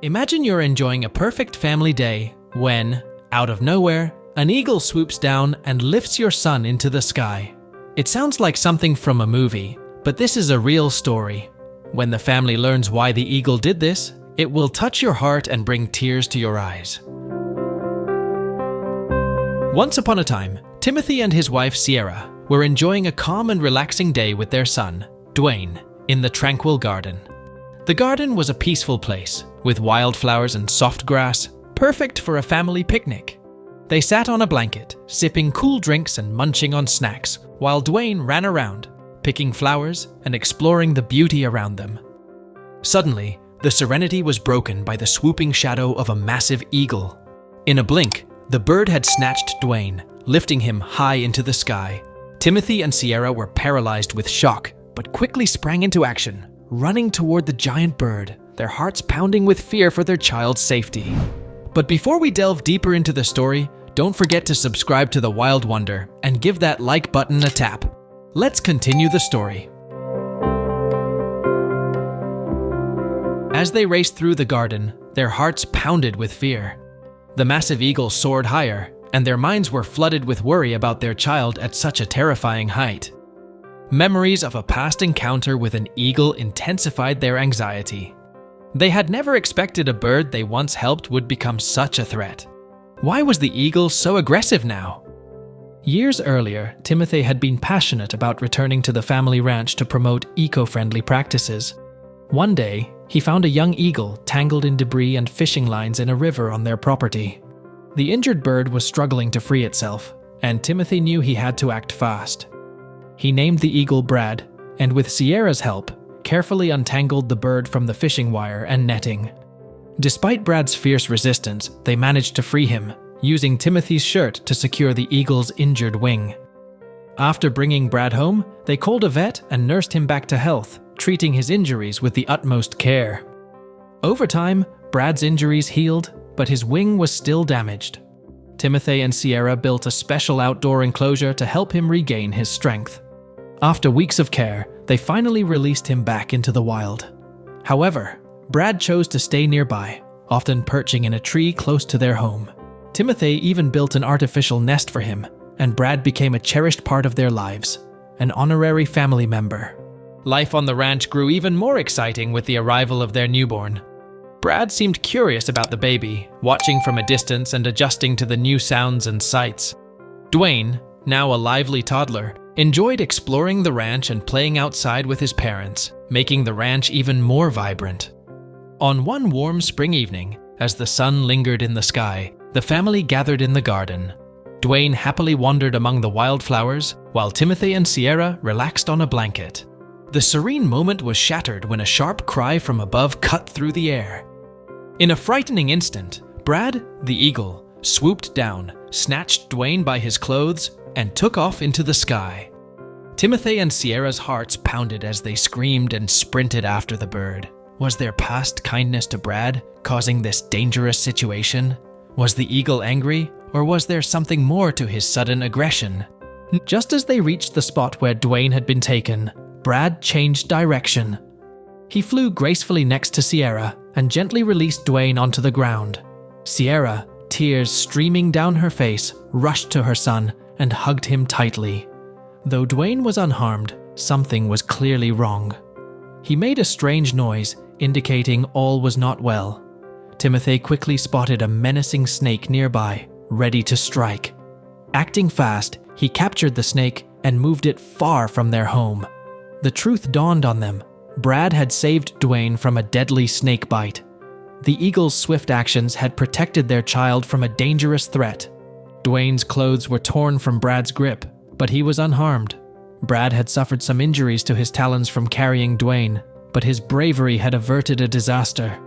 Imagine you're enjoying a perfect family day when, out of nowhere, an eagle swoops down and lifts your son into the sky. It sounds like something from a movie, but this is a real story. When the family learns why the eagle did this, it will touch your heart and bring tears to your eyes. Once upon a time, Timothy and his wife Sierra were enjoying a calm and relaxing day with their son, Dwayne, in the tranquil garden. The garden was a peaceful place, with wildflowers and soft grass, perfect for a family picnic. They sat on a blanket, sipping cool drinks and munching on snacks, while Dwayne ran around, picking flowers and exploring the beauty around them. Suddenly, the serenity was broken by the swooping shadow of a massive eagle. In a blink, the bird had snatched Dwayne, lifting him high into the sky. Timothy and Sierra were paralyzed with shock, but quickly sprang into action, running toward the giant bird, their hearts pounding with fear for their child's safety. But before we delve deeper into the story, don't forget to subscribe to The Wild Wonder and give that like button a tap. Let's continue the story. As they raced through the garden, their hearts pounded with fear. The massive eagle soared higher, and their minds were flooded with worry about their child at such a terrifying height. Memories of a past encounter with an eagle intensified their anxiety. They had never expected a bird they once helped would become such a threat. Why was the eagle so aggressive now? Years earlier, Timothy had been passionate about returning to the family ranch to promote eco-friendly practices. One day, he found a young eagle tangled in debris and fishing lines in a river on their property. The injured bird was struggling to free itself, and Timothy knew he had to act fast. He named the eagle Brad, and with Sierra's help, carefully untangled the bird from the fishing wire and netting. Despite Brad's fierce resistance, they managed to free him, using Timothy's shirt to secure the eagle's injured wing. After bringing Brad home, they called a vet and nursed him back to health, treating his injuries with the utmost care. Over time, Brad's injuries healed, but his wing was still damaged. Timothy and Sierra built a special outdoor enclosure to help him regain his strength. After weeks of care, they finally released him back into the wild. However, Brad chose to stay nearby, often perching in a tree close to their home. Timothy even built an artificial nest for him, and Brad became a cherished part of their lives, an honorary family member. Life on the ranch grew even more exciting with the arrival of their newborn. Brad seemed curious about the baby, watching from a distance and adjusting to the new sounds and sights. Dwayne, now a lively toddler, enjoyed exploring the ranch and playing outside with his parents, making the ranch even more vibrant. On one warm spring evening, as the sun lingered in the sky, the family gathered in the garden. Dwayne happily wandered among the wildflowers, while Timothy and Sierra relaxed on a blanket. The serene moment was shattered when a sharp cry from above cut through the air. In a frightening instant, Brad, the eagle, swooped down, snatched Dwayne by his clothes, and took off into the sky. Timothy and Sierra's hearts pounded as they screamed and sprinted after the bird. Was their past kindness to Brad causing this dangerous situation? Was the eagle angry, or was there something more to his sudden aggression? Just as they reached the spot where Dwayne had been taken, Brad changed direction. He flew gracefully next to Sierra and gently released Dwayne onto the ground. Sierra, tears streaming down her face, rushed to her son and hugged him tightly. Though Dwayne was unharmed, something was clearly wrong. He made a strange noise, indicating all was not well. Timothy quickly spotted a menacing snake nearby, ready to strike. Acting fast, he captured the snake and moved it far from their home. The truth dawned on them. Brad had saved Dwayne from a deadly snake bite. The eagle's swift actions had protected their child from a dangerous threat. Dwayne's clothes were torn from Brad's grip, but he was unharmed. Brad had suffered some injuries to his talons from carrying Dwayne, but his bravery had averted a disaster.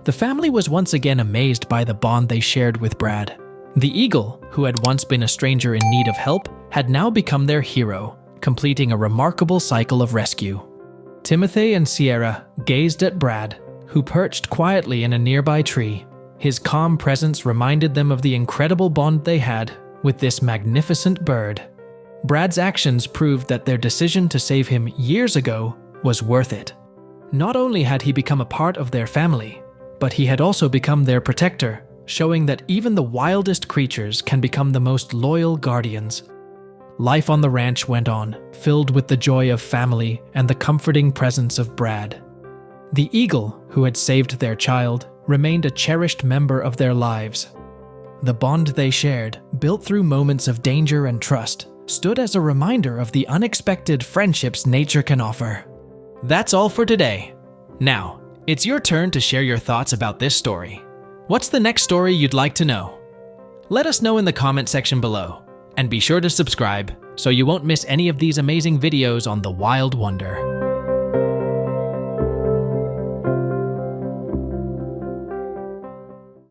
The family was once again amazed by the bond they shared with Brad. The eagle, who had once been a stranger in need of help, had now become their hero, completing a remarkable cycle of rescue. Timothy and Sierra gazed at Brad, who perched quietly in a nearby tree. His calm presence reminded them of the incredible bond they had with this magnificent bird. Brad's actions proved that their decision to save him years ago was worth it. Not only had he become a part of their family, but he had also become their protector, showing that even the wildest creatures can become the most loyal guardians. Life on the ranch went on, filled with the joy of family and the comforting presence of Brad. The eagle, who had saved their child, remained a cherished member of their lives. The bond they shared, built through moments of danger and trust, stood as a reminder of the unexpected friendships nature can offer. That's all for today. Now, it's your turn to share your thoughts about this story. What's the next story you'd like to know? Let us know in the comment section below, and be sure to subscribe so you won't miss any of these amazing videos on the Wild Wonder.